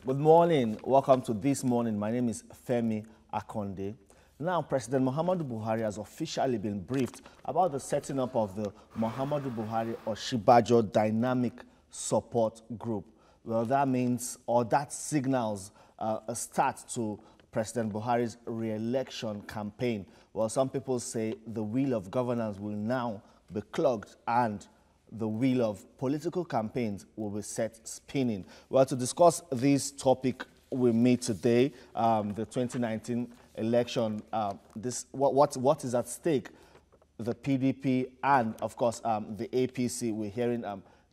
Good morning. Welcome to This Morning. My name is Femi Akonde. Now, President Muhammadu Buhari has officially been briefed about the setting up of the Muhammadu Buhari Oshibajo Dynamic Support Group. Well, that means, or that signals a start to President Buhari's re-election campaign. Well, some people say the wheel of governance will now be clogged and the wheel of political campaigns will be set spinning. Well, to discuss this topic with me today, the 2019 election, what is at stake, the PDP and, of course, the APC. We're hearing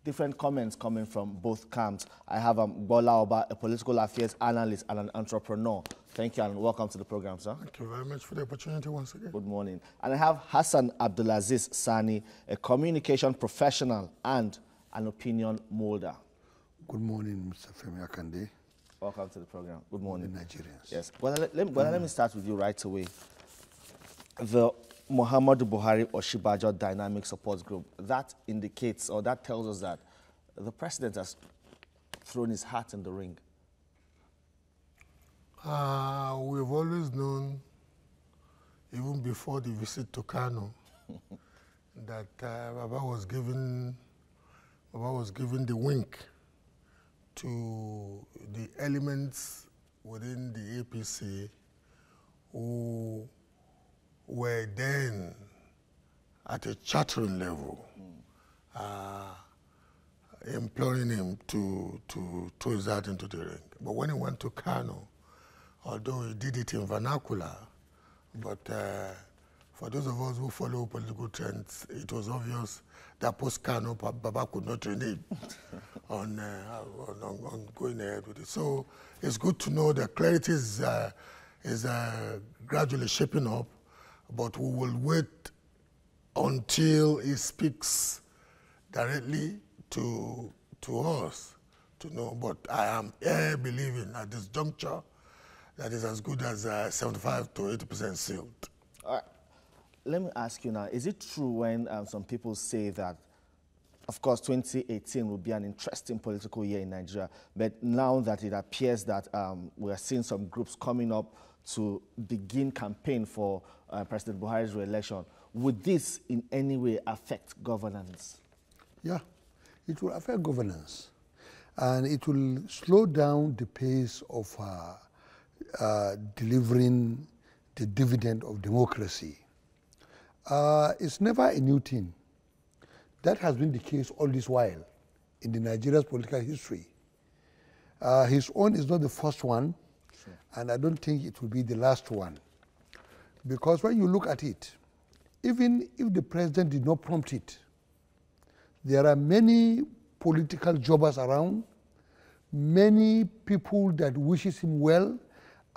different comments coming from both camps. I have Bola Oba, a political affairs analyst and an entrepreneur. Thank you and welcome to the program, sir. Thank you very much for the opportunity once again. Good morning. And I have Hassan Abdulaziz Sani, a communication professional and an opinion molder. Good morning, Mr. Femi Akande. Welcome to the program. Good morning. Nigerians. Yes. Well, let me start with you right away. The Muhammadu Buhari Oshibajo Dynamic Support Group, that indicates or that tells us that the president has thrown his hat in the ring. We've always known, even before the visit to Kano, that Baba was given the wink to the elements within the APC who were then at a chattering level, imploring him to throw his hat into the ring. But when he went to Kano, although he did it in vernacular, but for those of us who follow political trends, it was obvious that post-Kano, Baba could not renege on going ahead with it. So it's good to know that clarity is gradually shaping up, but we will wait until he speaks directly to us to know. But I am believing at this juncture that is as good as 75 to 80% sealed. All right. Let me ask you now, is it true when some people say that, of course, 2018 will be an interesting political year in Nigeria, but now that it appears that we are seeing some groups coming up to begin campaign for President Buhari's re-election, would this in any way affect governance? Yeah, it will affect governance, and it will slow down the pace of delivering the dividend of democracy. It's never a new thing. That has been the case all this while in the Nigeria's political history. His own is not the first one, sure, and I don't think it will be the last one. Because when you look at it, even if the president did not prompt it, there are many political jobbers around, many people that wishes him well,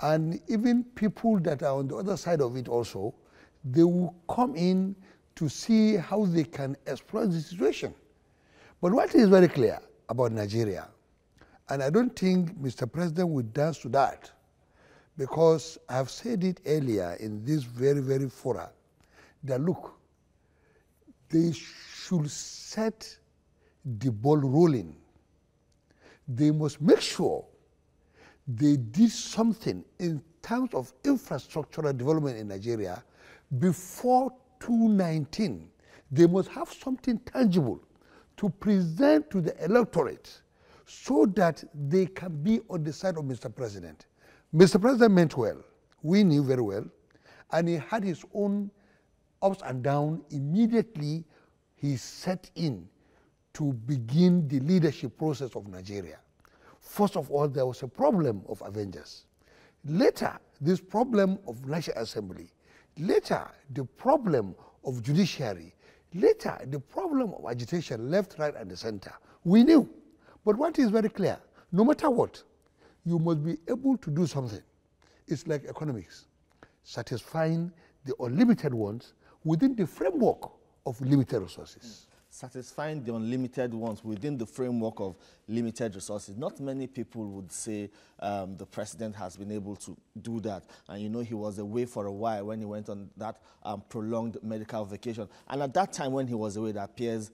and even people that are on the other side of it also, they will come in to see how they can exploit the situation. But what is very clear about Nigeria, and I don't think Mr. President will dance to that, because I've said it earlier in this very, very fora, that look, they should set the ball rolling. They must make sure they did something in terms of infrastructural development in Nigeria before 2019. They must have something tangible to present to the electorate so that they can be on the side of Mr. President. Mr. President meant well. We knew very well. And he had his own ups and downs. Immediately, he set in to begin the leadership process of Nigeria. First of all, there was a problem of Avengers. Later, this problem of National Assembly. Later, the problem of judiciary. Later, the problem of agitation, left, right, and the center. We knew. But what is very clear, no matter what, you must be able to do something. It's like economics, satisfying the unlimited ones within the framework of limited resources. Satisfying the unlimited ones within the framework of limited resources. Not many people would say the president has been able to do that. And you know, he was away for a while when he went on that prolonged medical vacation. And at that time when he was away, it appears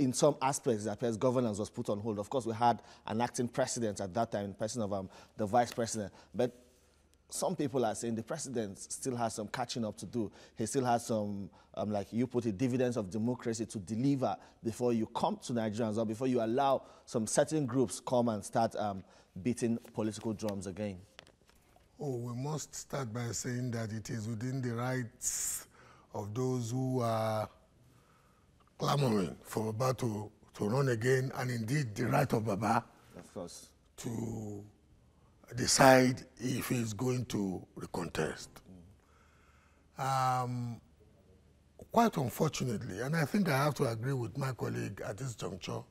in some aspects, it appears governance was put on hold. Of course, we had an acting president at that time, in person of the vice president. But some people are saying the president still has some catching up to do. He still has some, like you put it, dividends of democracy to deliver before you come to Nigerians or before you allow some certain groups come and start beating political drums again. Oh, we must start by saying that it is within the rights of those who are clamoring for Baba to run again, and indeed the right of Baba, of course, to decide if he's going to recontest. Quite unfortunately, and I think I have to agree with my colleague at this juncture,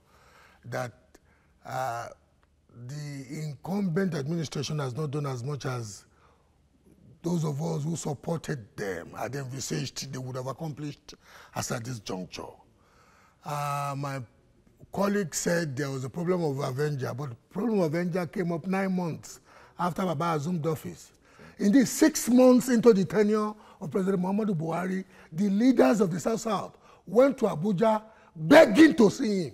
that the incumbent administration has not done as much as those of us who supported them had envisaged they would have accomplished as at this juncture. My colleague said there was a problem of Avenger, but the problem of Avenger came up 9 months after Baba assumed office. Indeed, 6 months into the tenure of President Muhammadu Buhari, the leaders of the South went to Abuja begging to see him,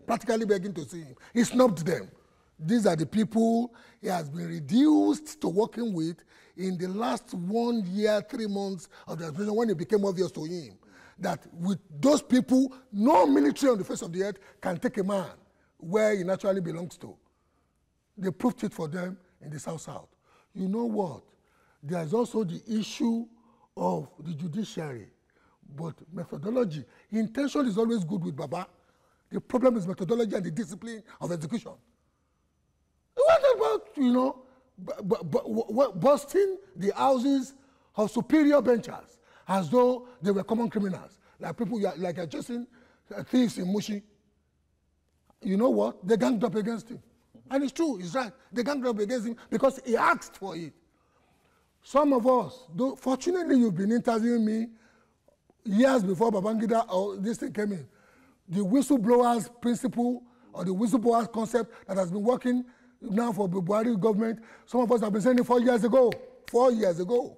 practically begging to see him. He snubbed them. These are the people he has been reduced to working with in the last 1 year, 3 months of the administration, when it became obvious to him that with those people, no military on the face of the earth can take a man where he naturally belongs to. They proved it for them in the South. You know what? There is also the issue of the judiciary, but methodology. Intention is always good with Baba. The problem is methodology and the discipline of execution. What about, you know, busting the houses of superior benchers as though they were common criminals, like people like are chasing thieves in Mushi? You know what? They ganged up against him. And it's true, it's right. They ganged up against him because he asked for it. Some of us, though, fortunately you've been interviewing me years before Babangida or this thing came in. The whistleblowers principle or the whistleblowers concept that has been working now for the Buhari government, some of us have been saying it 4 years ago. 4 years ago.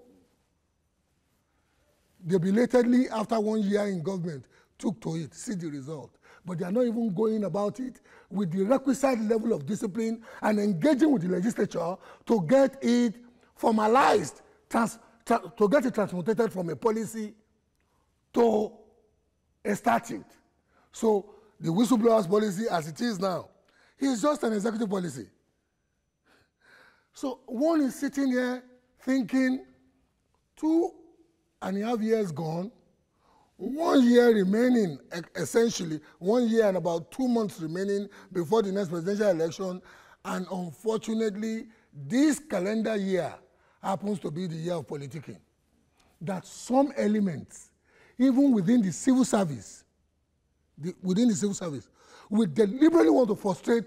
They belatedly, after 1 year in government, took to it, see the result. But they are not even going about it with the requisite level of discipline and engaging with the legislature to get it formalized, to get it transmutated from a policy to a statute. So the whistleblowers policy as it is now is just an executive policy. So one is sitting here thinking 2.5 years gone, 1 year remaining, essentially 1 year and about 2 months remaining before the next presidential election, and unfortunately this calendar year happens to be the year of politicking. That some elements, even within the civil service, we deliberately want to frustrate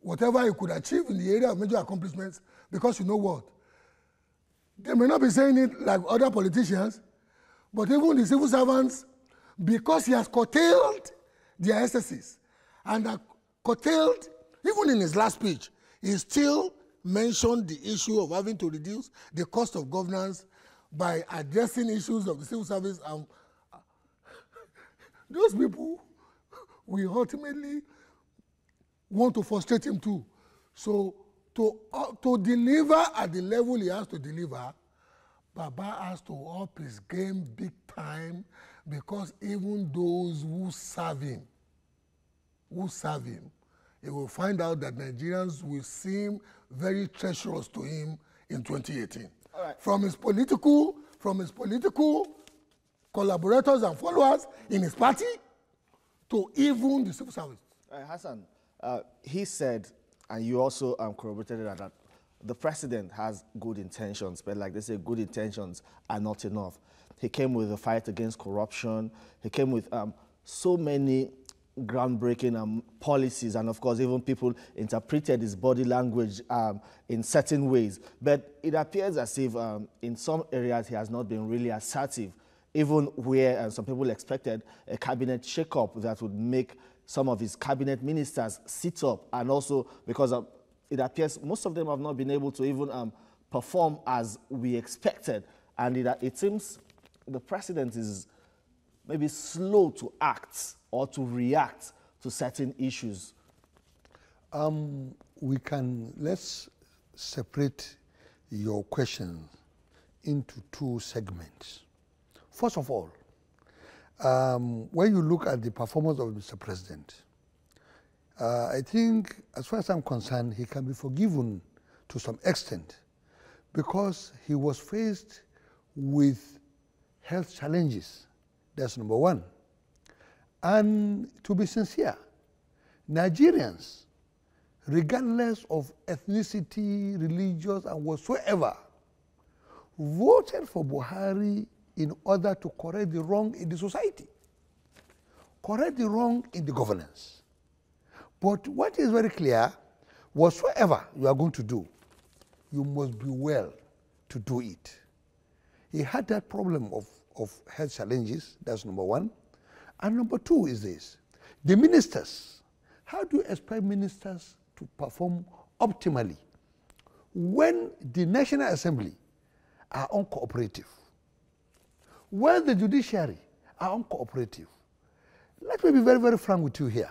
whatever you could achieve in the area of major accomplishments, because you know what? They may not be saying it like other politicians, but even the civil servants, because he has curtailed their excesses and curtailed, even in his last speech, he still mentioned the issue of having to reduce the cost of governance by addressing issues of the civil service. And those people, we ultimately want to frustrate him too. So to deliver at the level he has to deliver, Baba has to up his game big time, because even those who serve him, he will find out that Nigerians will seem very treacherous to him in 2018. All right. From his political collaborators and followers in his party to even the civil service. Hassan, he said, and you also corroborated that the president has good intentions, but like they say, good intentions are not enough. He came with a fight against corruption. He came with so many groundbreaking policies, and of course, even people interpreted his body language in certain ways. But it appears as if in some areas he has not been really assertive, even where some people expected a cabinet shake-up that would make some of his cabinet ministers sit up, and also because it appears most of them have not been able to even perform as we expected. And it seems the president is maybe slow to act or to react to certain issues? Let's separate your question into two segments. First of all, when you look at the performance of Mr. President, I think, as far as I'm concerned, he can be forgiven to some extent because he was faced with health challenges. That's number one. And to be sincere, Nigerians, regardless of ethnicity, religious, and whatsoever, voted for Buhari in order to correct the wrong in the society, correct the wrong in the governance. But what is very clear, whatsoever you are going to do, you must be well to do it. He had that problem of health challenges, that's number one. And number two is this, the ministers, how do you expect ministers to perform optimally when the National Assembly are uncooperative, when the judiciary are uncooperative? Let me be very, very frank with you here.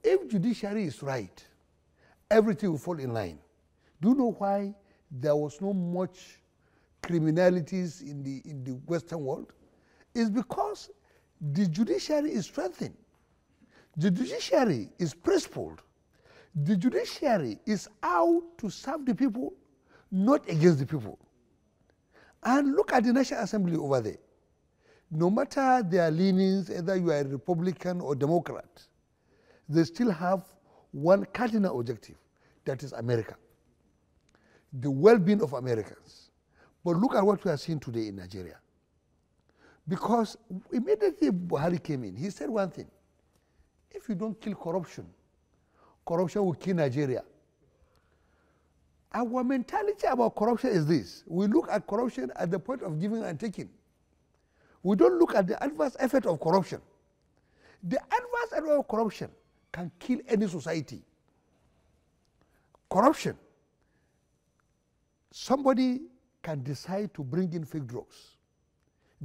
If judiciary is right, everything will fall in line. Do you know why there was no much criminalities in the Western world? It's because the judiciary is strengthened. The judiciary is principled. The judiciary is out to serve the people, not against the people. And look at the National Assembly over there. No matter their leanings, either you are a Republican or Democrat, they still have one cardinal objective, that is America, the well-being of Americans. But look at what we are seeing today in Nigeria. Because immediately Buhari came in, he said one thing, if you don't kill corruption, corruption will kill Nigeria. Our mentality about corruption is this. We look at corruption at the point of giving and taking. We don't look at the adverse effect of corruption. The adverse effect of corruption can kill any society. Corruption. Somebody can decide to bring in fake drugs.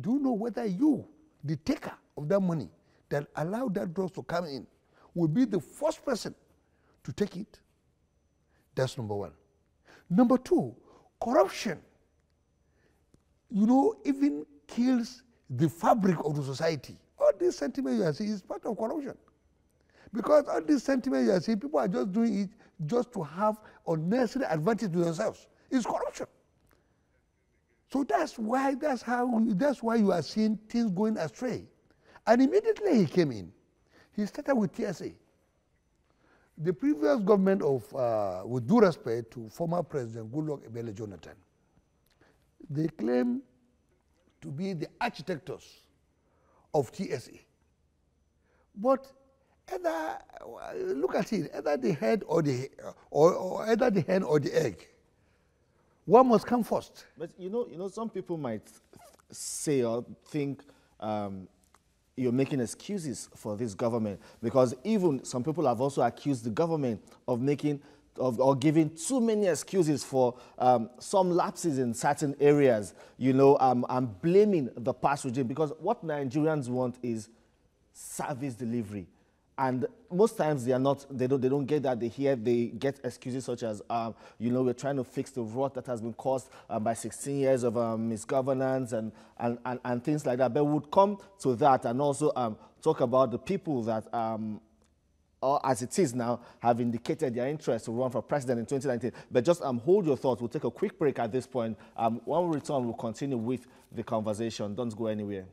Do you know whether you, the taker of that money that allowed that drugs to come in, will be the first person to take it? That's number one. Number two, corruption, even kills the fabric of the society. All this sentiment you are seeing is part of corruption. Because all this sentiment you are seeing, people are just doing it just to have unnecessary advantage to themselves. It's corruption. So that's why you are seeing things going astray. And immediately he came in, he started with TSA. The previous government of, with due respect to former President Goodluck Ebele Jonathan, they claim to be the architects of TSA. But look at it, either the head or or either the hen or the egg. One must come first. But some people might say or think you're making excuses for this government, because even some people have also accused the government of or giving too many excuses for some lapses in certain areas. I'm blaming the past regime, because what Nigerians want is service delivery. And most times they don't get that. They get excuses such as, we're trying to fix the rot that has been caused by 16 years of misgovernance and things like that. But we'll come to that and also talk about the people that, or as it is now, have indicated their interest to run for president in 2019. But just hold your thoughts. We'll take a quick break at this point. When we return, we'll continue with the conversation. Don't go anywhere.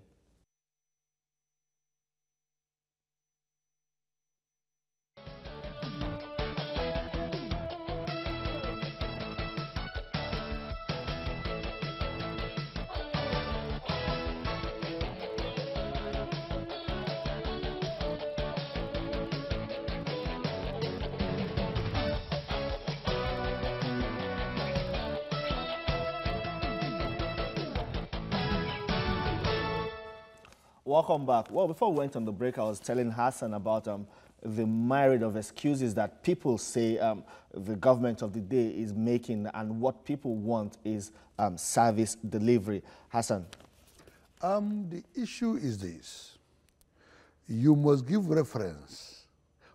Welcome back. Well, before we went on the break, I was telling Hassan about the myriad of excuses that people say the government of the day is making, and what people want is service delivery. Hassan. The issue is this. You must give reference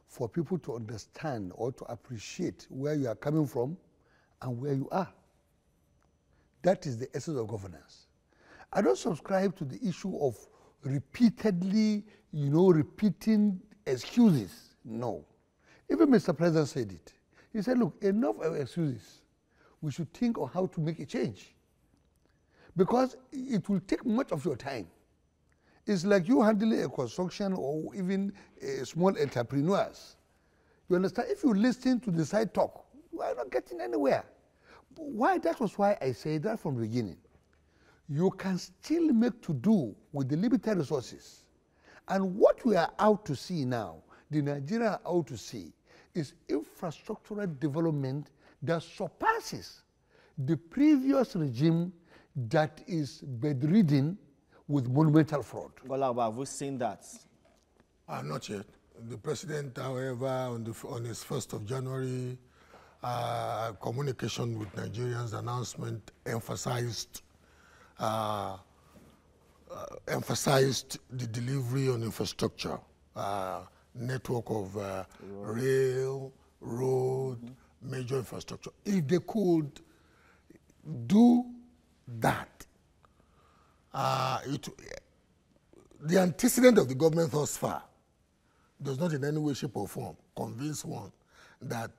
for people to understand or to appreciate where you are coming from and where you are. That is the essence of governance. I don't subscribe to the issue of repeatedly, repeating excuses. No. Even Mr. President said it. He said, look, enough of excuses. We should think of how to make a change. Because it will take much of your time. It's like you handling a construction or even small entrepreneurs. You understand? If you listen to the side talk, you are not getting anywhere. Why? That was why I said that from the beginning. You can still make to do with the limited resources. And what we are out to see now, the Nigeria are out to see, is infrastructural development that surpasses the previous regime that is bedridden with monumental fraud. Golagba, have we seen that? Not yet. The president, however, on his 1st of January communication with Nigerians announcement emphasized the delivery on infrastructure, network of rail, road, major infrastructure. If they could do that, the antecedent of the government thus far does not in any way, shape or form convince one that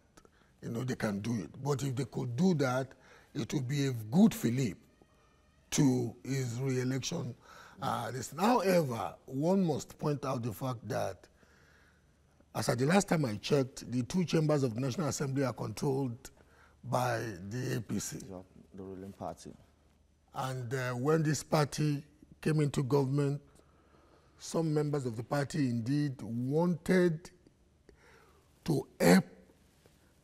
they can do it. But if they could do that, it would be a good fillip to his re-election. However, one must point out the fact that, as at the last time I checked, the two chambers of the National Assembly are controlled by the APC. The ruling party. And when this party came into government, some members of the party indeed wanted to help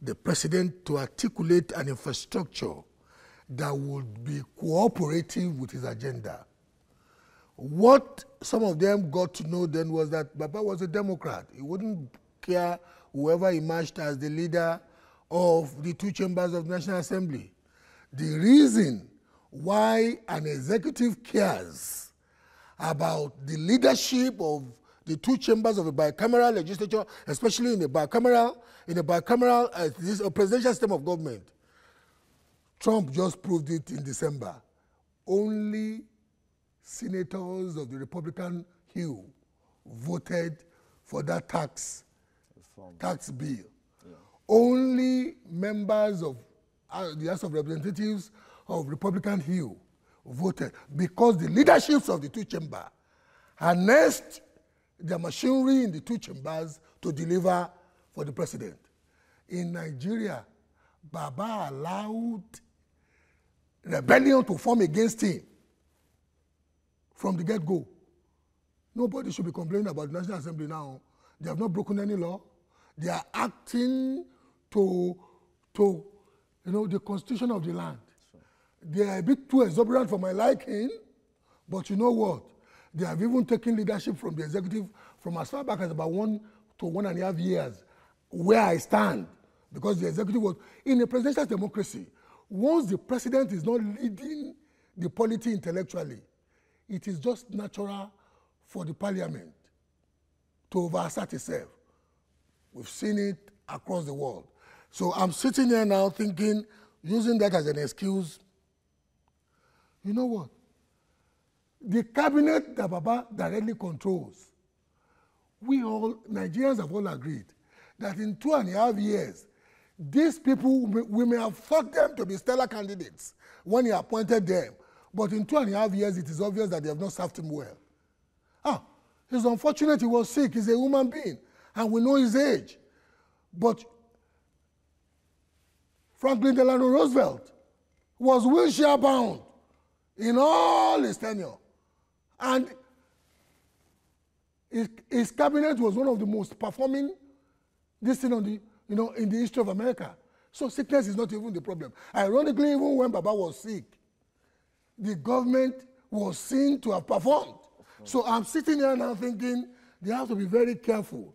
the president to articulate an infrastructure that would be cooperative with his agenda. What some of them got to know then was that Baba was a Democrat. He wouldn't care whoever emerged as the leader of the two chambers of the National Assembly. The reason why an executive cares about the leadership of the two chambers of a bicameral legislature, especially in a bicameral presidential system of government. Trump just proved it in December. Only senators of the Republican hue voted for that tax bill. Yeah. Only members of the House of Representatives of Republican hue voted because the leaderships of the two chambers harnessed the machinery in the two chambers to deliver for the president. In Nigeria, Baba allowed rebellion to form against him from the get-go. Nobody should be complaining about the National Assembly now. They have not broken any law. They are acting to the constitution of the land. Sure. They are a bit too exuberant for my liking, but you know what? They have even taken leadership from the executive from as far back as about 1 to 1.5 years, where I stand, because the executive was in a presidential democracy. Once the president is not leading the polity intellectually, it is just natural for the parliament to overassert itself. We've seen it across the world. So I'm sitting here now thinking, using that as an excuse, you know what? The cabinet that Baba directly controls, we all, Nigerians have all agreed that in 2.5 years, these people, we may have thought them to be stellar candidates when he appointed them, but in 2.5 years, it is obvious that they have not served him well. It's unfortunate he was sick. He's a human being, and we know his age. But Franklin Delano Roosevelt was wheelchair-bound in all his tenure. And his cabinet was one of the most performing this thing on the, in the history of America. So sickness is not even the problem. Ironically, even when Baba was sick, the government was seen to have performed. So I'm sitting here now thinking they have to be very careful.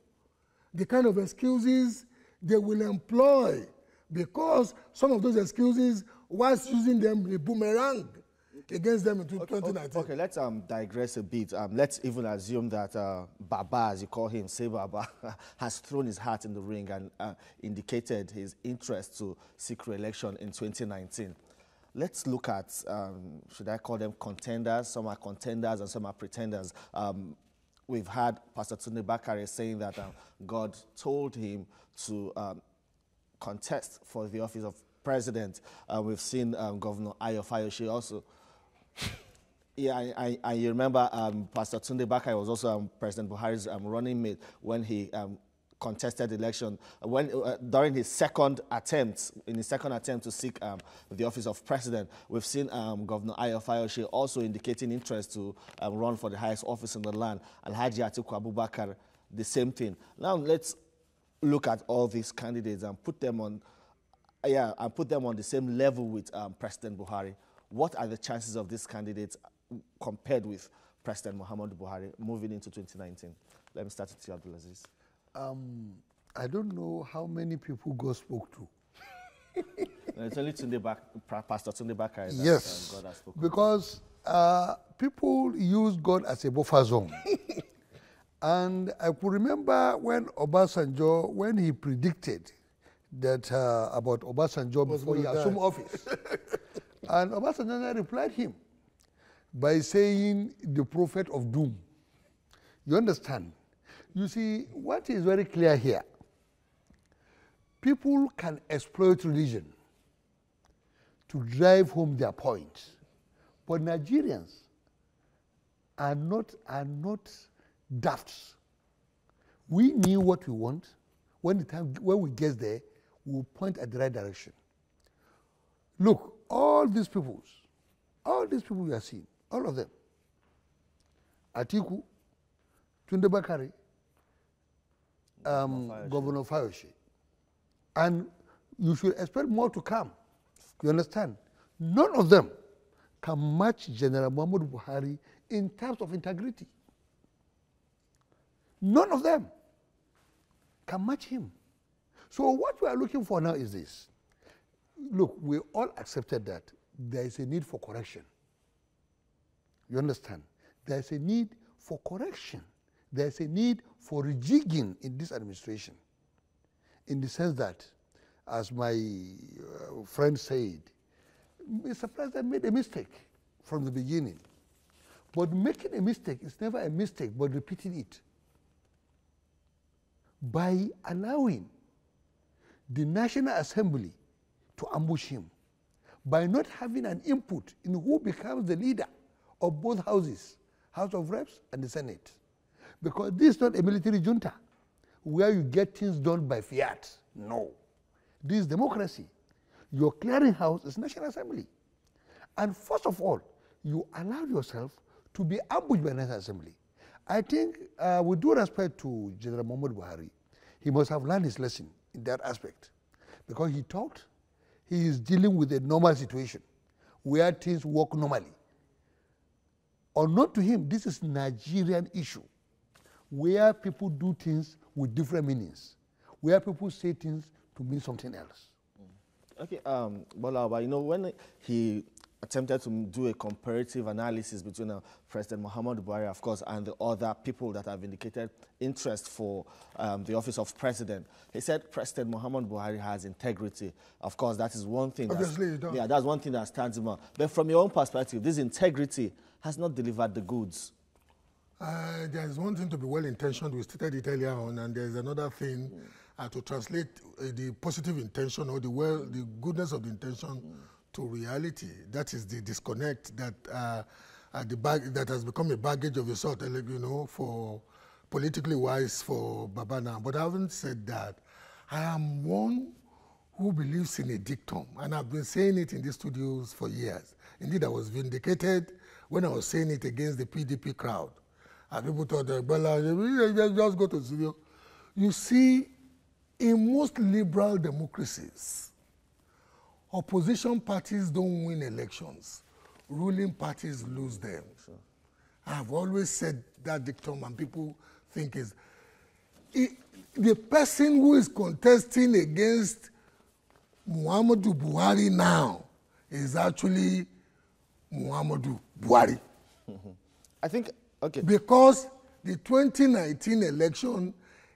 The kind of excuses they will employ, because some of those excuses, whilst using them, a boomerang against them in 2019. Okay, let's digress a bit. Let's even assume that Baba, as you call him, Say Baba, has thrown his hat in the ring and indicated his interest to seek re-election in 2019. Let's look at, should I call them contenders? Some are contenders and some are pretenders. We've had Pastor Tunde Bakare saying that God told him to contest for the office of president. We've seen Governor Ayo Fayose also. Yeah, I remember Pastor Tunde Bakare was also President Buhari's running mate when he contested election. During his second attempt, to seek the office of president, we've seen Governor Ayo Fayose also indicating interest to run for the highest office in the land. Alhaji Atiku Abubakar, the same thing. Now let's look at all these candidates and put them on, the same level with President Buhari. What are the chances of these candidates compared with President Muhammadu Buhari moving into 2019? Let me start with you, Abdulaziz. I don't know how many people God spoke to. It's only Pastor Tunde Bakare that yes, God has spoken. Because people use God as a buffer zone. And I could remember when Obasanjo, when he predicted that about Obasanjo before he assumed office. And Obasanjo replied him by saying the prophet of doom. You understand? You see, what is very clear here, people can exploit religion to drive home their point. But Nigerians are not dafts. We knew what we want. When we get there, we'll point at the right direction. Look, all these people you are seeing, all of them, Atiku, Tunde Bakare, Governor Fayose, and you should expect more to come. You understand? None of them can match General Muhammadu Buhari in terms of integrity. None of them can match him. So what we are looking for now is this. Look, we all accepted that there is a need for correction. You understand? There is a need for correction. There is a need for rejigging in this administration. In the sense that, as my friend said, Mr. President made a mistake from the beginning. But making a mistake is never a mistake, but repeating it. By allowing the National Assembly to ambush him, by not having an input in who becomes the leader of both houses, House of Reps and the Senate. Because this is not a military junta where you get things done by fiat. No. This is democracy. Your clearinghouse is National Assembly. And first of all, you allow yourself to be ambushed by National Assembly. I think, with due respect to General Muhammadu Buhari, he must have learned his lesson in that aspect. Because he thought he is dealing with a normal situation where things work normally. Unknown to him, this is a Nigerian issue where people do things with different meanings, where people say things to mean something else. Okay, Bola, you know, when he attempted to do a comparative analysis between President Muhammadu Buhari, of course, and the other people that have indicated interest for the office of president, he said President Muhammadu Buhari has integrity. Of course, that is one thing. That's one thing that stands him out. But from your own perspective, this integrity has not delivered the goods. There's one thing to be well-intentioned. We stated it earlier on, and there's another thing to translate the positive intention or the goodness of the intention to reality. That is the disconnect that that has become a baggage of a sort, you know, for politically wise for Baba now. But having said that, I am one who believes in a dictum, and I've been saying it in these studios for years. Indeed, I was vindicated when I was saying it against the PDP crowd. And people thought, just go to the studio. You see, in most liberal democracies, opposition parties don't win elections. Ruling parties lose them. Sure. I've always said that dictum, and people think the person who is contesting against Muhammadu Buhari now is actually Muhammadu Buhari. I think, okay. Because the 2019 election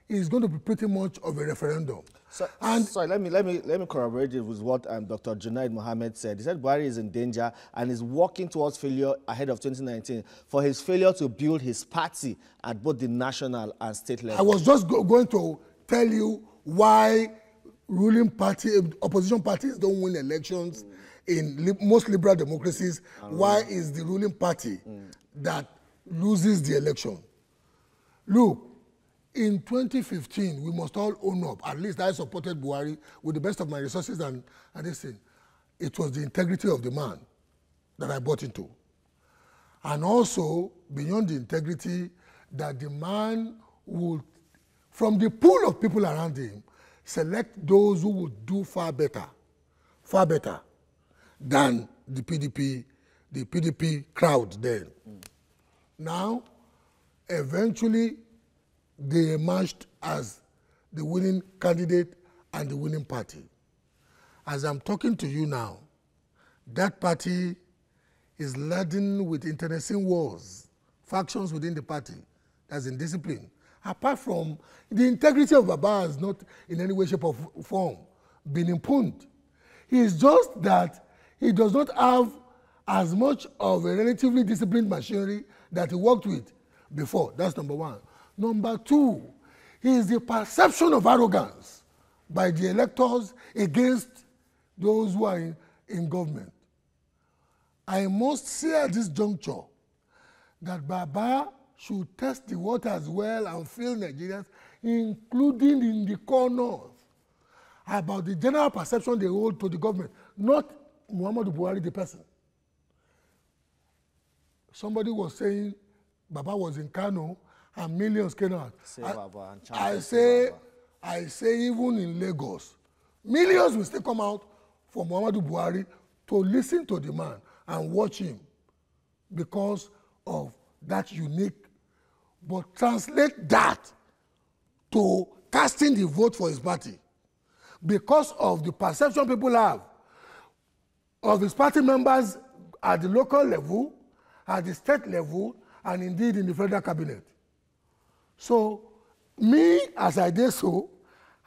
is going to be pretty much of a referendum. So, sorry, let me corroborate it with what Dr. Junaid Mohammed said. He said Buhari is in danger and is working towards failure ahead of 2019 for his failure to build his party at both the national and state level. I was just going to tell you why ruling party, opposition parties don't win elections in most liberal democracies. Why is the ruling party that loses the election? Look, in 2015, we must all own up. At least I supported Buhari with the best of my resources and this thing. It was the integrity of the man that I bought into. And also, beyond the integrity, that the man would, from the pool of people around him, select those who would do far better than the PDP crowd then. Now, eventually, they emerged as the winning candidate and the winning party. As I'm talking to you now, that party is laden with internecine wars, factions within the party, that's indiscipline. Apart from the integrity of Baba has not in any way, shape, or form been impugned. It's just that he does not have as much of a relatively disciplined machinery that he worked with before. That's number one. Number two is the perception of arrogance by the electors against those who are in government. I must say at this juncture that Baba should test the waters well and feel Nigerians, including in the corners, about the general perception they hold to the government, not Muhammadu Buhari the person. Somebody was saying Baba was in Kano and millions came out. I say even in Lagos, millions will still come out for Muhammadu Buhari to listen to the man and watch him because of that unique. But translate that to casting the vote for his party. Because of the perception people have of his party members at the local level, at the state level, and indeed in the federal cabinet. So, me, as I did so,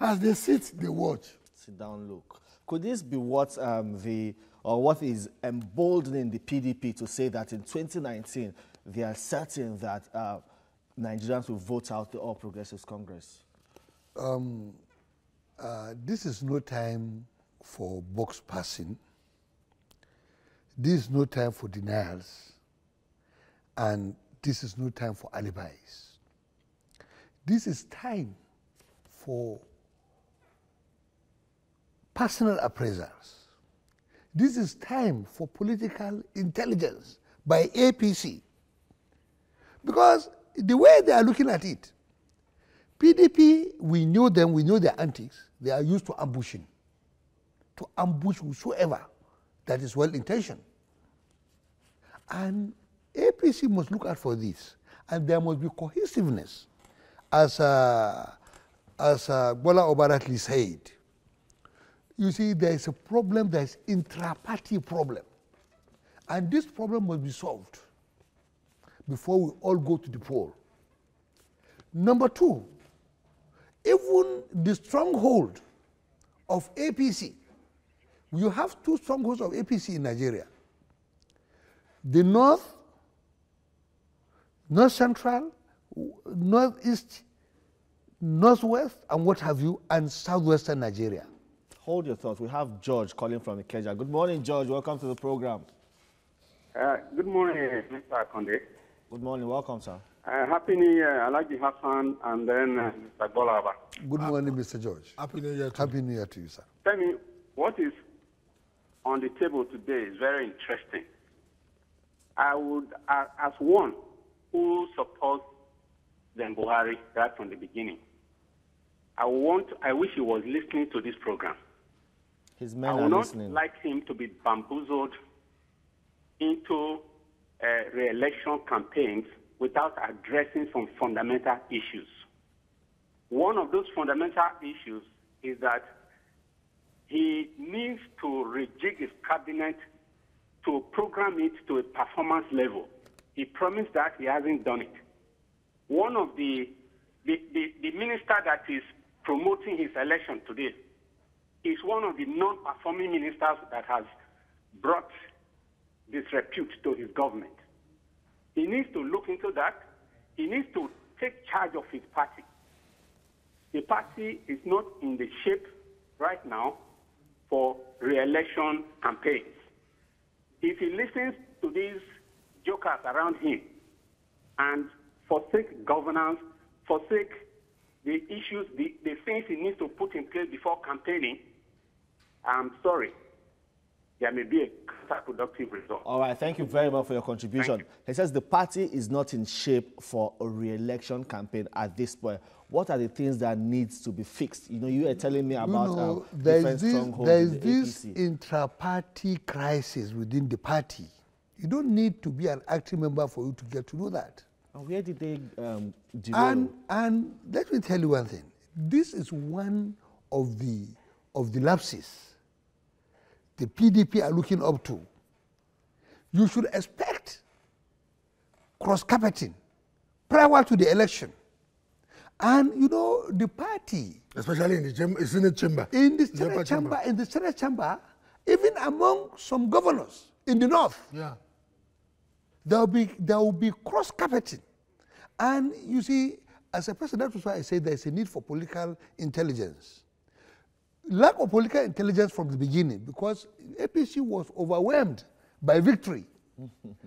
as they sit, they watch. Sit down, look. Could this be what what is emboldening the PDP to say that in 2019 they are certain that Nigerians will vote out the All Progressives Congress? This is no time for box passing. This is no time for denials. And this is no time for alibis. This is time for personal appraisals. This is time for political intelligence by APC. Because the way they are looking at it, PDP, we know them, we know their antics. They are used to ambushing, to ambush whosoever that is well-intentioned. And APC must look out for this, and there must be cohesiveness. As Bola Obaratli said, you see, there is a problem, there is intra-party problem. And this problem must be solved before we all go to the poll. Number two, even the stronghold of APC, you have two strongholds of APC in Nigeria. The North Central, Northeast, Northwest, and what have you, and Southwestern Nigeria. Hold your thoughts. We have George calling from Ikeja. Good morning, George. Welcome to the program. Good morning, Mr. Akonde. Good morning. Welcome, sir. Happy New Year, Alaji Hassan, and then Mr. Bolaba. Good morning, Mr. George. Happy New Year. Happy New Year to you, sir. Tell me, what is on the table today is very interesting. I would, as one who supports President Buhari right from the beginning, I wish he was listening to this program. His men I are would not listening. like him to be bamboozled into re-election campaigns without addressing some fundamental issues. One of those fundamental issues is that he needs to rejig his cabinet to program it to a performance level. He promised that, he hasn't done it. One of the minister that is promoting his election today is one of the non-performing ministers that has brought disrepute to his government. He needs to look into that. He needs to take charge of his party. The party is not in the shape right now for re-election campaigns. If he listens to these jokers around him and forsake governance, forsake the issues, the things he needs to put in place before campaigning, I'm sorry, there may be a counterproductive result. All right, thank you very much for your contribution. He says the party is not in shape for a re-election campaign at this point. What are the things that needs to be fixed? You know, you are telling me about different strongholds There is in the this APC. intra-party crisis within the party. You don't need to be an active member for you to get to know that. And where did they derail? And let me tell you one thing. This is one of the lapses the PDP are looking up to. You should expect cross-carpeting prior to the election. And you know, the party, especially in the Senate chamber, in the Senate chamber, even among some governors in the north, there will be cross-carpeting. And you see, as a person, that's why I say there's a need for political intelligence. Lack of political intelligence from the beginning, because APC was overwhelmed by victory.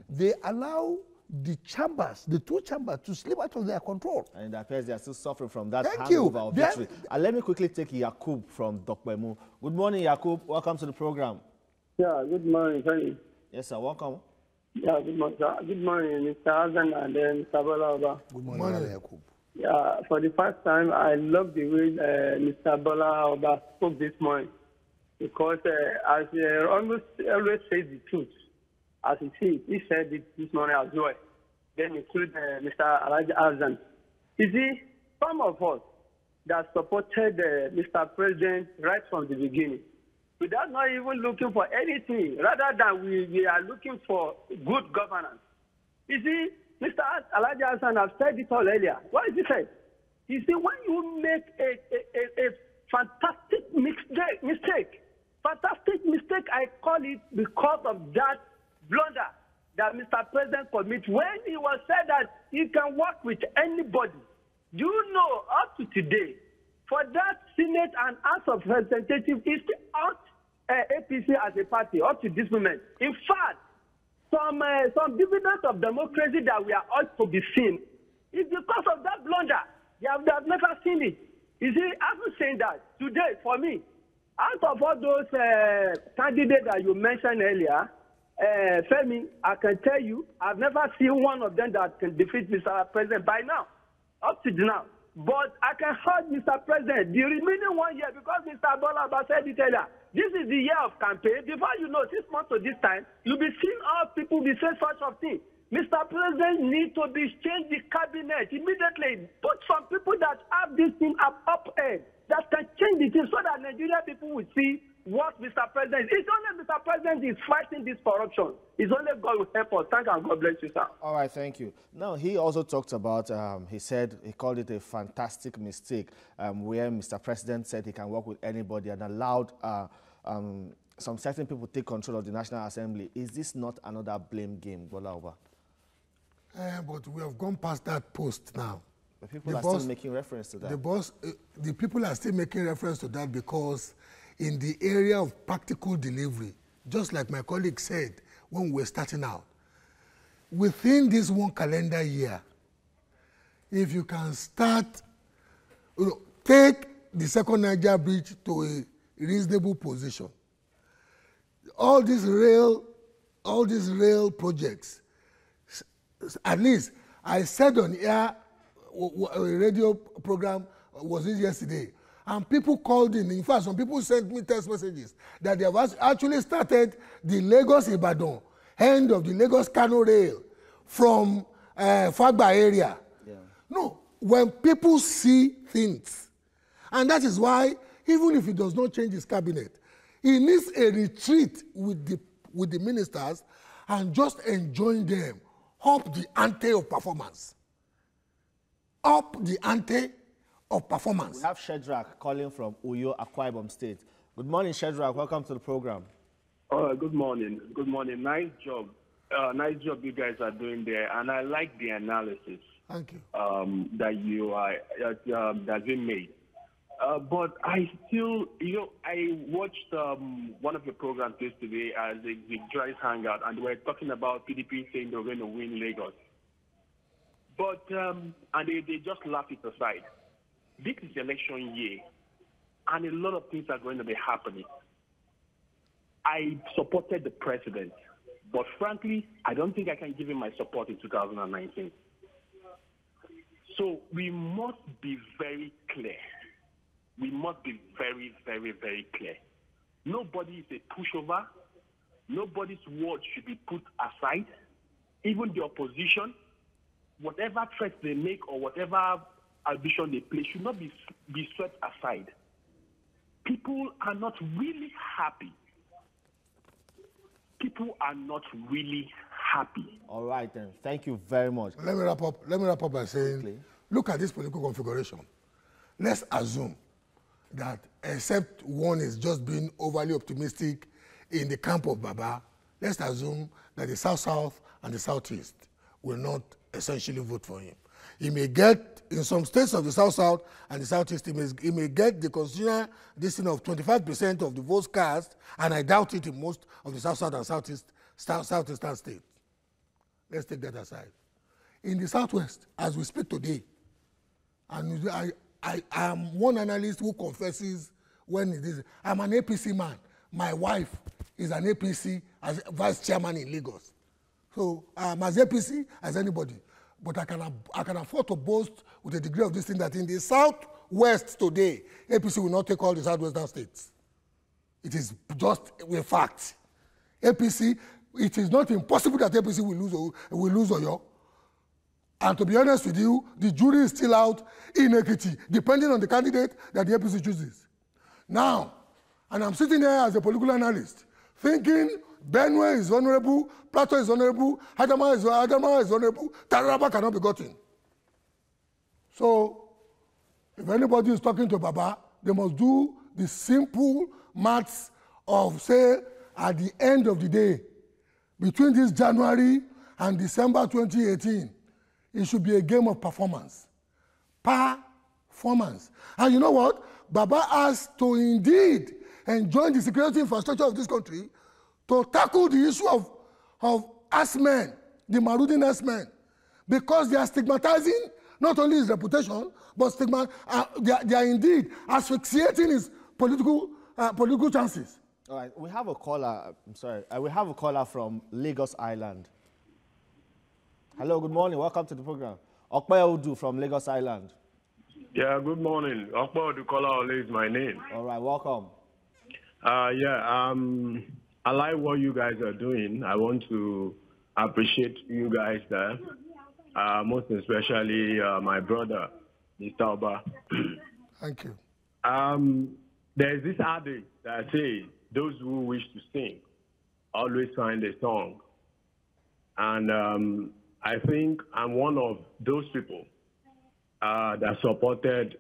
They allow the chambers, the two chambers, to slip out of their control. And it appears they are still suffering from that Thank hangover you. of victory. Let me quickly take Yakub from Dokpemu. Good morning, Yakub. Welcome to the program. Yeah, good morning. Thank you. Yes, sir. Welcome. Yeah, good morning, sir. Good morning, Mr. Azan and then Mr. Bola. Good morning, Yakub. Yeah, for the first time, I love the way Mr. Bola Oba spoke this morning, because as he always says the truth, as he said it this morning as well. Then include Mr. Alhaji Azan. You see, some of us that supported Mr. President right from the beginning, without not even looking for anything, rather than we are looking for good governance. You see, Mr. Alhaji Hassan has said it all earlier. What is he said? You see, when you make a fantastic mistake, I call it because of that blunder that Mr. President commit when he was said that he can work with anybody. Do you know, up to today, for that Senate and House of Representatives, is out APC as a party up to this moment. In fact, some dividends of democracy that we are ought to be seen is because of that blunder. They have never seen it. You see, after saying that, today, for me, out of all those candidates that you mentioned earlier, Femi, I can tell you, I've never seen one of them that can defeat Mr. President by now, up to now. But I can hold Mr. President the remaining 1 year, because Mr. Bola said it earlier. This is the year of campaign. Before you know, 6 months to this time, you'll be seeing all people be saying such of things. Mr. President needs to be change the cabinet immediately. Put some people that have this thing up ahead that can change the thing so that Nigerian people will see what Mr. President is. It's only Mr. President is fighting this corruption. It's only God will help us. Thank you and God bless you, sir. All right, thank you. Now, he also talked about, he called it a fantastic mistake, where Mr. President said he can work with anybody and allowed some certain people take control of the National Assembly. Is this not another blame game, Bola Oba? But we have gone past that post now. But people are still making reference to that. The people are still making reference to that because in the area of practical delivery, just like my colleague said when we were starting out, within this one calendar year, if you can start, take the second Niger Bridge to a reasonable position, all these rail projects, at least I said on air, a radio program was it yesterday, and people called in fact, some people sent me text messages that they have actually started the Lagos-Ibadan end of the Lagos-Kano rail from Fagba area. Yeah. No, when people see things, and that is why, even if he does not change his cabinet, he needs a retreat with with the ministers and just enjoying them. Up the ante of performance. Up the ante of performance. We have Shedrack calling from Uyo, Akwa Ibom State. Good morning, Shedrack. Welcome to the program. Good morning. Good morning. Nice job. Nice job you guys are doing there, and I like the analysis. Thank you. That you are that's been made. But I still, I watched one of your programs yesterday as a Joyce Hangout, and they were talking about PDP saying they're going to win Lagos. But and they just laughed it aside. This is election year, and a lot of things are going to be happening. I supported the president, but frankly, I don't think I can give him my support in 2019. So we must be very clear. We must be very, very, very clear. Nobody is a pushover. Nobody's word should be put aside. Even the opposition, whatever threats they make or whatever ambition they play should not be swept aside. People are not really happy. People are not really happy. All right, then. Thank you very much. Let me wrap up by saying, look at this political configuration. Let's assume that except one is just being overly optimistic in the camp of Baba, let's assume that the South-South and the Southeast will not essentially vote for him. He may get, in some states of the South-South and the Southeast, he may get the constitutional destiny of 25% of the votes cast, and I doubt it in most of the South-South and Southeastern states. Let's take that aside. In the Southwest, as we speak today, and I am one analyst who confesses when it is, I'm an APC man. My wife is an APC as vice chairman in Lagos. So I'm as APC as anybody. But I can afford to boast with a degree of this thing that in the Southwest today, APC will not take all the Southwestern states. It is just a fact. APC, it is not impossible that APC will lose Oyo. And to be honest with you, the jury is still out in Ekiti, depending on the candidate that the APC chooses. Now, and I'm sitting here as a political analyst, thinking Benue is vulnerable, Plateau is vulnerable, Adamawa is vulnerable, Taraba cannot be gotten. So, if anybody is talking to Baba, they must do the simple maths of, say, at the end of the day, between this January and December 2018, it should be a game of performance. Performance. And you know what? Baba has to indeed enjoy the security infrastructure of this country to tackle the issue of S-men, the marauding S-men, because they are stigmatizing not only his reputation, but they are indeed asphyxiating his political chances. All right, we have a caller. I'm sorry. We have a caller from Lagos Island. Hello, good morning. Welcome to the program. Okpe Udu from Lagos Island. Yeah, good morning. Okpe Udu Kola is my name. All right, welcome. I like what you guys are doing. I want to appreciate you guys there, most especially my brother, Mr. Oba. Thank you. There's this adage that says, those who wish to sing always find a song. And I think I'm one of those people that supported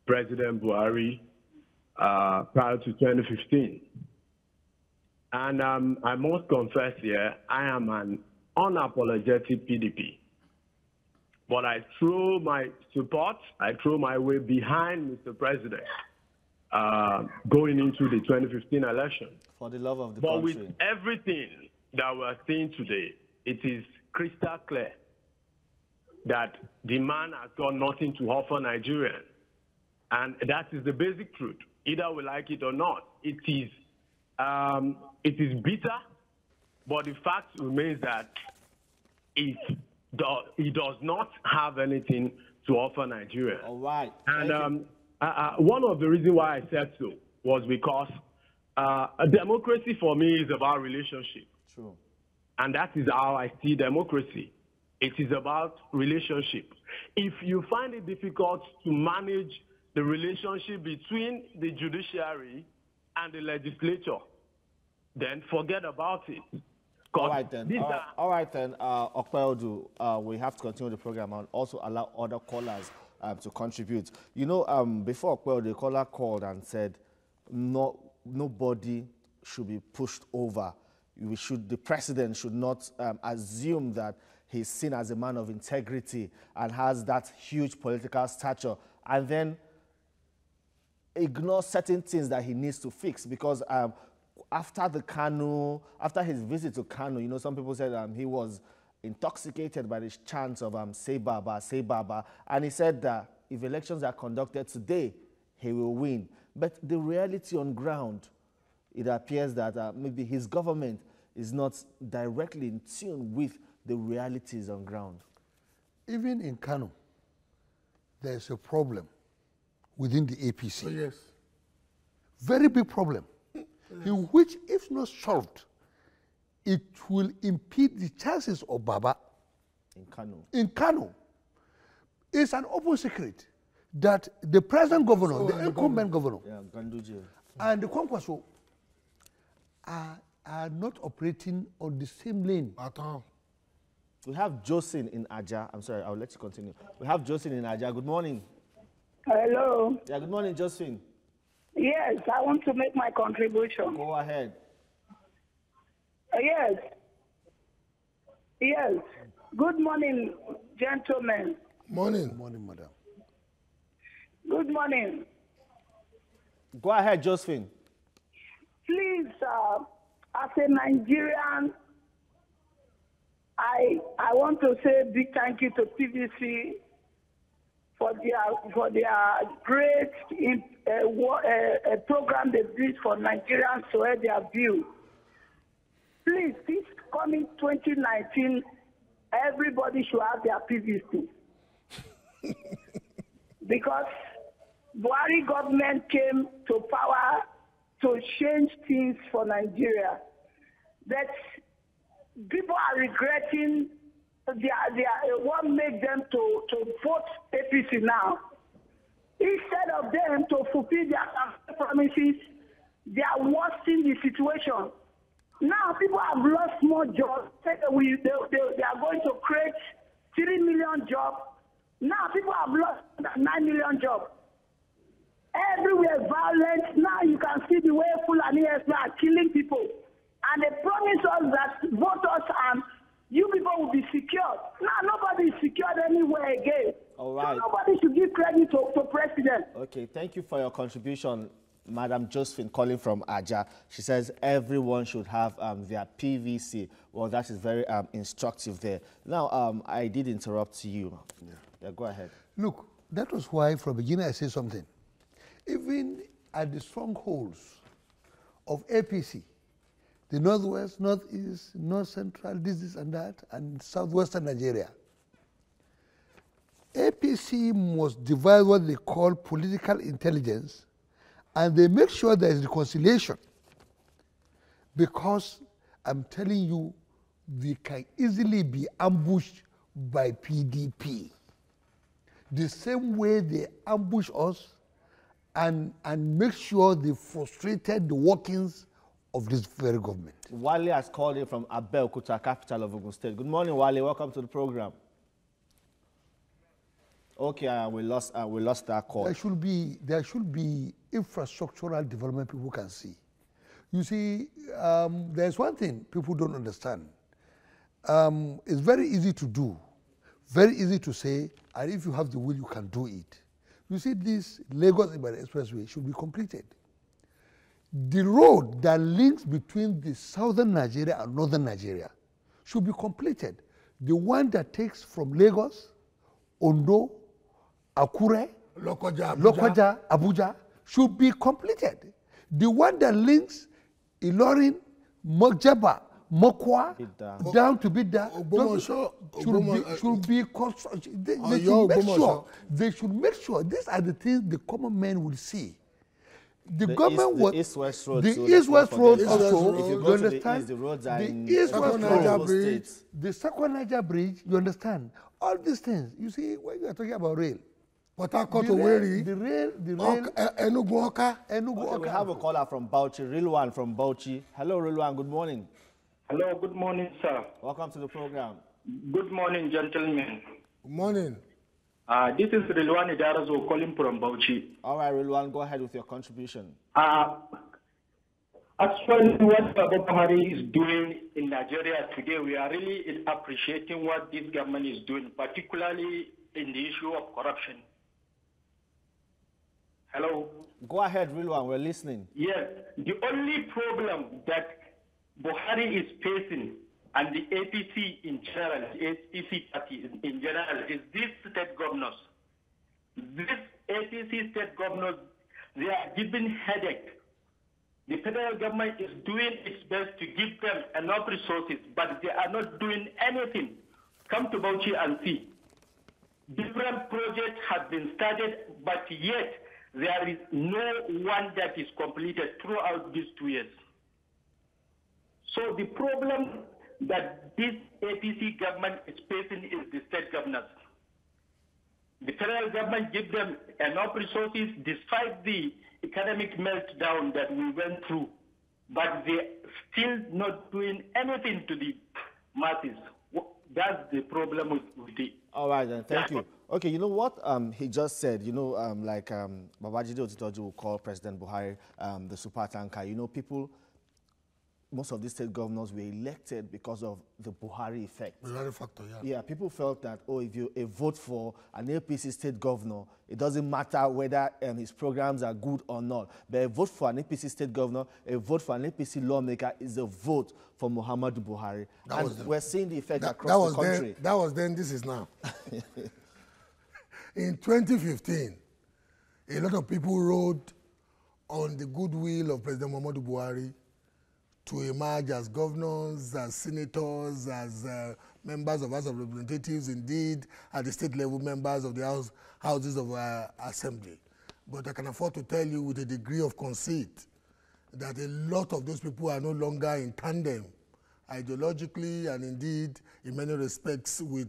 President Buhari prior to 2015. And I must confess here, I am an unapologetic PDP. But I throw my support, I throw my weight behind Mr. President going into the 2015 election. For the love of the country. But with everything that we're seeing today, it is crystal clear that the man has got nothing to offer Nigerians. And that is the basic truth. Either we like it or not. It is bitter, but the fact remains that he does not have anything to offer Nigerians. All right. And one of the reasons why I said so was because a democracy for me is about relationship. True. And that is how I see democracy. It is about relationship. If you find it difficult to manage the relationship between the judiciary and the legislature, then forget about it. All right then. All right then. Okpeodu, we have to continue the program and also allow other callers to contribute. You know, before Okpeodu, the caller called and said, nobody should be pushed over. The president should not assume that he's seen as a man of integrity and has that huge political stature, and then ignore certain things that he needs to fix. Because after his visit to Kano, you know, some people said he was intoxicated by the chants of Say Baba, Say Baba, and he said that if elections are conducted today, he will win. But the reality on ground, it appears that maybe his government is not directly in tune with the realities on ground. Even in Kano, there's a problem within the APC. Oh, yes. Very big problem, in which, if not solved, it will impede the chances of Baba in Kano. In Kano, it's an open secret that the present governor, the incumbent governor, and the Kwankwaso are not operating on the same lane. At all. We have Josephine in Aja. I'm sorry, I'll let you continue. We have Josephine in Aja. Good morning. Hello. Yeah, good morning, Josephine. Yes, I want to make my contribution. Go ahead. Yes. Yes. Good morning, gentlemen. Morning. Good morning, madam. Good morning. Go ahead, Josephine. Please, as a Nigerian, I want to say a big thank you to PVC for their great program they did for Nigerians to hear their view. Please, this coming 2019, everybody should have their PVC. Because Buhari government came to power to change things for Nigeria. That people are regretting what made them to vote APC now. Instead of them to fulfill their promises, they are worsening the situation. Now people have lost more jobs. They are going to create 3 million jobs. Now people have lost 9 million jobs. Everywhere violence. Now you can see the way Fulani are killing people. And they promise us that voters and you people will be secured. Now nobody is secured anywhere again. All right. So nobody should give credit to president. Okay, thank you for your contribution, Madam Josephine, calling from Aja. She says everyone should have their PVC. Well, that is very instructive there. Now, I did interrupt you. Yeah, go ahead. Look, that was why from the beginning I said something. Even at the strongholds of APC, the Northwest, Northeast, North Central, this and that, and Southwestern Nigeria, APC must devise what they call political intelligence, and they make sure there is reconciliation. Because I'm telling you, they can easily be ambushed by PDP. The same way they ambush us and make sure they frustrated the workings of this very government. Wale has called in from Abeokuta, capital of Ogun State. Good morning, Wale. Welcome to the program. Okay, we lost that call. There should be infrastructural development people can see. You see, there's one thing people don't understand. It's very easy to do, very easy to say, and if you have the will, you can do it. You see, this Lagos-Ibadan Expressway should be completed. The road that links between the southern Nigeria and northern Nigeria should be completed. The one that takes from Lagos, Ondo, Akure, Lokoja, Abuja should be completed. The one that links Ilorin, Mokjaba, Mokwa, down to Bida, should be constructed. They should make sure these are the things the common man will see. The government was the East-West Road. The East-West Road also. If you You go understand? the roads are in East-West Road, State. the Second Niger Bridge. You understand? All these things. You see, when you are talking about rail, Port Harcourt, Owerri, the rail, Enugu, Oka. Okay, we have a caller from Bauchi, Rilwan from Bauchi. Hello, Rilwan, good morning. Hello, good morning, sir. Welcome to the program. Good morning, gentlemen. Good morning. This is Rilwan Idarazo calling from Bauchi. All right, Rilwan, go ahead with your contribution. Actually, what Baba Buhari is doing in Nigeria today, we are really appreciating what this government is doing, particularly in the issue of corruption. Hello? Go ahead, Rilwan, we're listening. Yes, the only problem that Buhari is facing, and the APC in general, the APC party in general, is these state governors. These APC state governors, they are giving headache. The federal government is doing its best to give them enough resources, but they are not doing anything. Come to Bauchi and see. Different projects have been started, but yet there is no one that is completed throughout these 2 years. So the problem that this APC government is facing is the state governors. The federal government gives them enough resources despite the economic meltdown that we went through, but they're still not doing anything to the masses. That's the problem with it. All right, then, thank you. Okay, you know what he just said, Babajide Otitoju will call President Buhari the super tanker. You know, most of these state governors were elected because of the Buhari effect. Buhari factor, yeah. Yeah, people felt that, if you vote for an APC state governor, it doesn't matter whether his programs are good or not. But a vote for an APC state governor, a vote for an APC lawmaker is a vote for Muhammadu Buhari. And we're seeing the effect across the country. That was then, this is now. In 2015, a lot of people rode on the goodwill of President Muhammadu Buhari to emerge as governors, as senators, as members of House of Representatives, indeed, at the state level, members of the houses of assembly. But I can afford to tell you with a degree of conceit that a lot of those people are no longer in tandem, ideologically and indeed, in many respects, with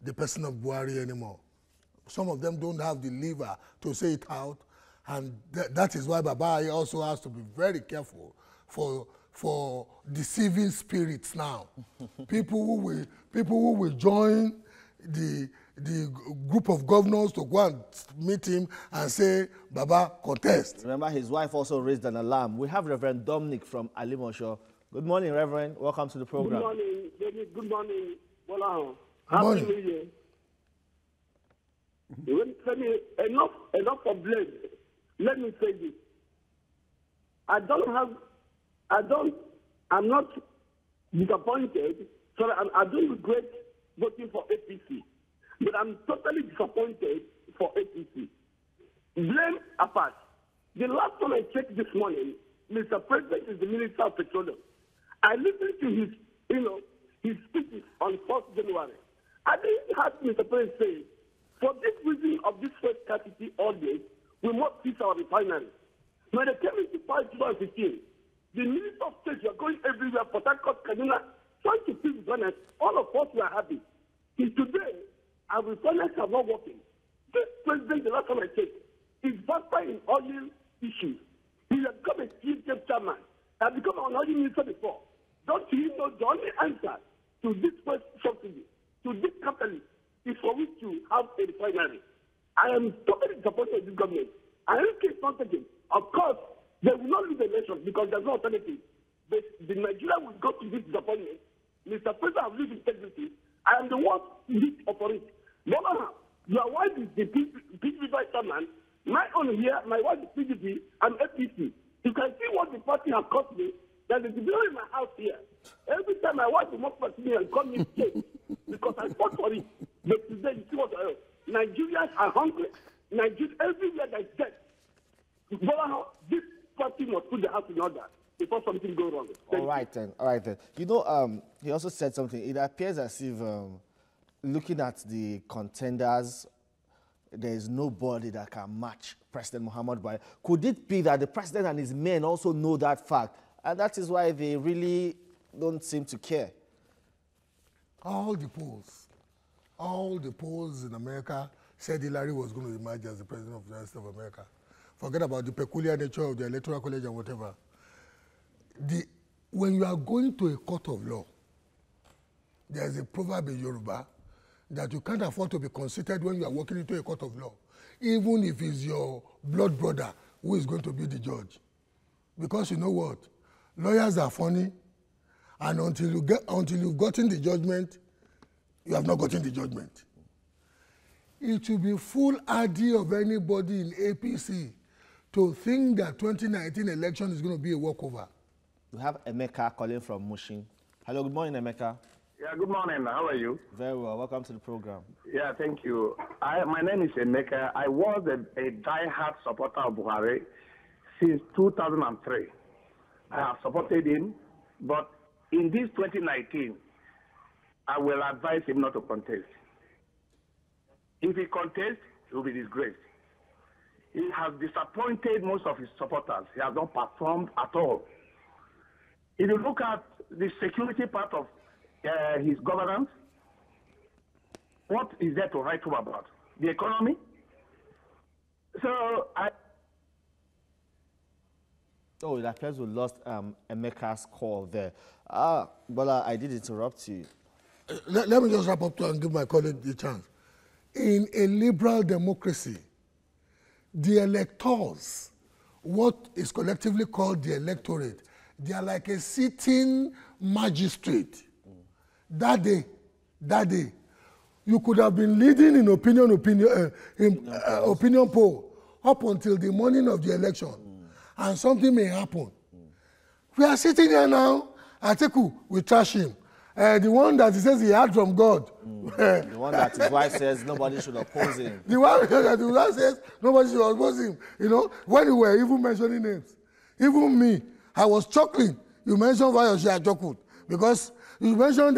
the person of Buhari anymore. Some of them don't have the liver to say it out, and that is why Baba also has to be very careful for deceiving spirits now. people who will join the group of governors to go and meet him and say, Baba, contest. Remember, his wife also raised an alarm. We have Reverend Dominic from Alimosho. Good morning, Reverend. Welcome to the program. Good morning, David. Good morning, Bola. Happy New Year. Enough of blame. Let me say this. I'm not disappointed. Sorry, I don't regret voting for APC. But I'm totally disappointed for APC. Blame apart. The last time I checked this morning, Mr. President is the Minister of Petroleum. I listened to his speeches on 1st January. I didn't have Mr. President say, for this reason of this first scarcity audience, we must fix our refinery. When they came into power in 2015, the Minister of State were going everywhere, Port Harcourt, Kaduna, trying to fix refineries. All of us were happy. Till today, our refineries are not working. This president, the last time I checked, is faster in oil issues. He has become a chief chairman. He has become an oil minister before. Don't you know the only answer to this first subsidy, to this capitalist, is for which to have a refinery? I am totally disappointed with this government. I don't care something. Of course, they will not lose the election because there's no alternative. But the Nigeria will go to this disappointment. Mr. President has lose integrity. I am the one lead for it. Your wife is the PDP vice chairman. My own here, my wife is PDP. I'm APC. You can see what the party has cost me. There's a bill in my house here. Every time my wife will walk past me and call me straight because I fought for it. But today, you see what else? Nigerians are hungry. Nigeria, everywhere there's death. This party must put the house in order before something goes wrong. All right then. You know, he also said something. It appears as if, looking at the contenders, there is nobody that can match President Muhammadu Buhari. Could it be that the president and his men also know that fact, and that is why they really don't seem to care? All the polls in America said Hillary was going to emerge as the president of the United States of America. Forget about the peculiar nature of the Electoral College and whatever. When you are going to a court of law, there is a proverb in Yoruba that you can't afford to be conceited when you are walking into a court of law, even if it's your blood brother who is going to be the judge. Because you know what? Lawyers are funny, and until you've gotten the judgment, you have not gotten the judgment. It will be foolhardy of anybody in APC to think that 2019 election is going to be a walkover. We have Emeka calling from Mushin. Hello, good morning, Emeka. Yeah, good morning. How are you? Very well. Welcome to the program. Yeah, thank you. My name is Emeka. I was a die-hard supporter of Buhari since 2003. I have supported him, but in this 2019, I will advise him not to contest. If he contests, he will be disgraced. He has disappointed most of his supporters. He has not performed at all. If you look at the security part of his governance, what is there to write home about? The economy? So Oh, it appears we lost Emeka's call there. Bola, I did interrupt you. Let me just wrap up and give my colleague the chance. In a liberal democracy, the electors, what is collectively called the electorate, they are like a sitting magistrate. That day, you could have been leading in opinion poll up until the morning of the election, and something may happen. We are sitting here now. Atiku, we trash him. The one that he says he had from God. The one that his wife says nobody should oppose him. The one that his wife says nobody should oppose him. You know, when you were even mentioning names, even me, I was chuckling. You mentioned Vayoshi, I chuckled. Because you mentioned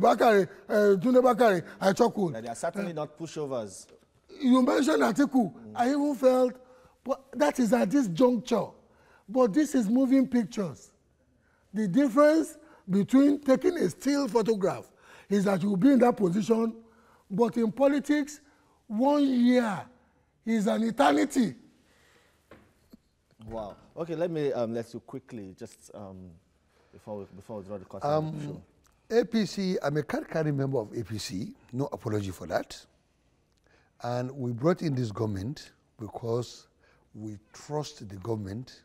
Bakari, Tunde Bakari, I chuckled. They are certainly not pushovers. You mentioned Atiku. I even felt, well, that is at this juncture. But this is moving pictures. The difference between taking a still photograph is that you will be in that position, but in politics, 1 year is an eternity. Wow. Okay, let me let you quickly, just before we draw the curtain. APC, I'm a carrying member of APC, no apology for that. And we brought in this government because we trust the government,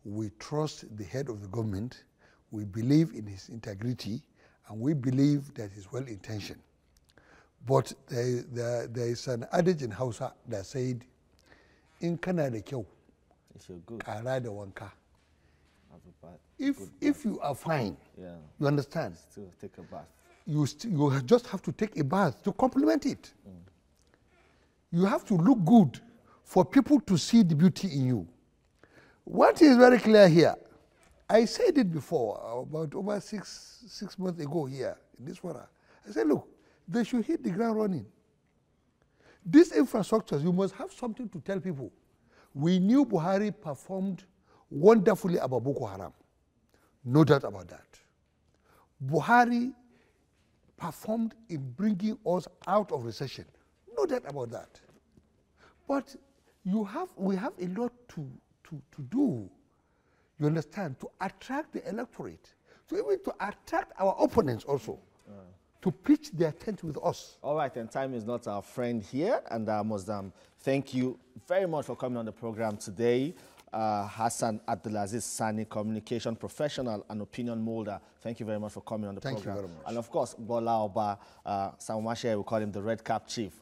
we trust the head of the government, we believe in his integrity, and we believe that he's well-intentioned. But there is an adage in Hausa that said, in kana da kyau, kara da wanka. If you are fine, you understand? Still take a bath. You just have to take a bath to complement it. You have to look good for people to see the beauty in you. What is very clear here, I said it before, about over six months ago here, in this water. I said, look, they should hit the ground running. These infrastructures, you must have something to tell people. We knew Buhari performed wonderfully about Boko Haram. No doubt about that. Buhari performed in bringing us out of recession. No doubt about that. But we have a lot to do, you understand, to attract the electorate, to attract our opponents also, to pitch their tent with us. All right, and time is not our friend here, and I must thank you very much for coming on the program today. Hassan Abdulaziz Sani, communication professional and opinion molder. Thank you very much for coming on the program. Thank you very much. And of course, Bola Oba, Samumashe, we call him the Red Cap Chief,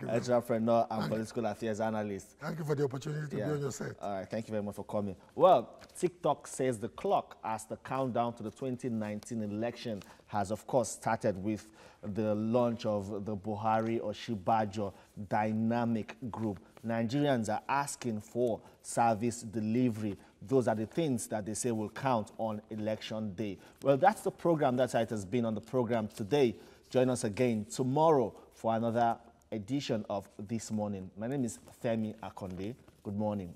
entrepreneur and political affairs analyst. Thank you for the opportunity to be on your set. All right, thank you very much for coming. Well, TikTok says the clock as the countdown to the 2019 election has, of course, started with the launch of the Buhari Oshibajo dynamic group. Nigerians are asking for service delivery. Those are the things that they say will count on election day. Well, that's the program. That's how it has been on the program today. Join us again tomorrow for another edition of This Morning. My name is Femi Akonde. Good morning.